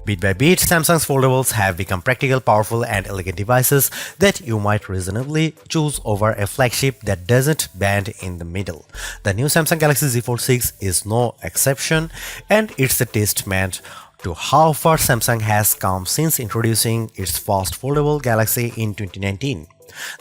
Bit by bit, Samsung's foldables have become practical, powerful, and elegant devices that you might reasonably choose over a flagship that doesn't bend in the middle. The new Samsung Galaxy Z Fold 6 is no exception, and it's a testament to how far Samsung has come since introducing its first foldable Galaxy in 2019.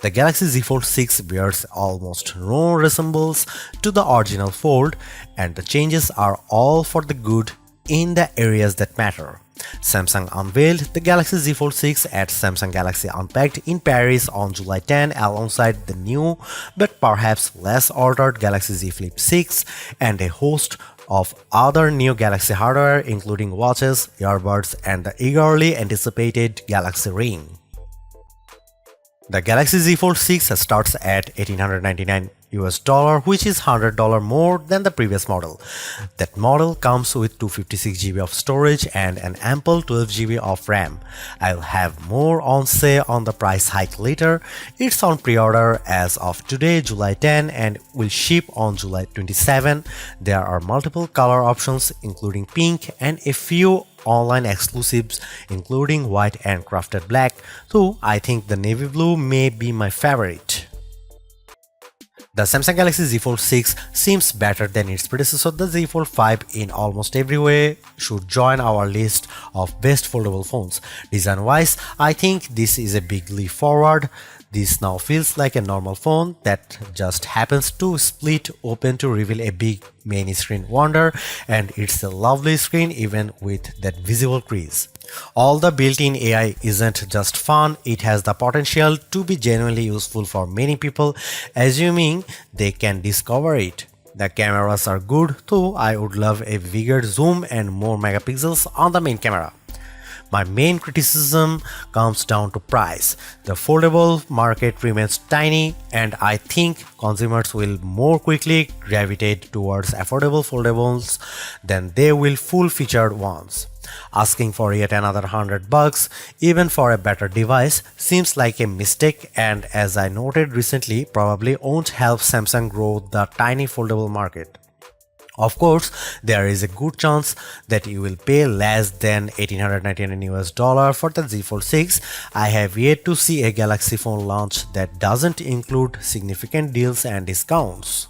The Galaxy Z Fold 6 bears almost no resemblance to the original Fold, and the changes are all for the good in the areas that matter. Samsung unveiled the Galaxy Z Fold 6 at Samsung Galaxy Unpacked in Paris on July 10 alongside the new but perhaps less ordered Galaxy Z Flip 6 and a host of other new Galaxy hardware including watches, earbuds, and the eagerly anticipated Galaxy Ring. The Galaxy Z Fold 6 starts at $1,899, which is $100 more than the previous model. That model comes with 256 GB of storage and an ample 12 GB of RAM. I'll have more on say on the price hike later. It's on pre-order as of today, July 10, and will ship on July 27. There are multiple color options including pink and a few online exclusives including white and crafted black, though I think the navy blue may be my favorite. The Samsung Galaxy Z Fold 6 seems better than its predecessor, the Z Fold 5, in almost every way, should join our list of best foldable phones. Design-wise, I think this is a big leap forward. This now feels like a normal phone that just happens to split open to reveal a big main screen wonder, and it's a lovely screen even with that visible crease. All the built-in AI isn't just fun, it has the potential to be genuinely useful for many people, assuming they can discover it. The cameras are good, though I would love a bigger zoom and more megapixels on the main camera. My main criticism comes down to price. The foldable market remains tiny, and I think consumers will more quickly gravitate towards affordable foldables than they will full-featured ones. Asking for yet another $100, even for a better device, seems like a mistake, and as I noted recently, probably won't help Samsung grow the tiny foldable market. Of course, there is a good chance that you will pay less than $1,899 for the Z Fold 6. I have yet to see a Galaxy phone launch that doesn't include significant deals and discounts.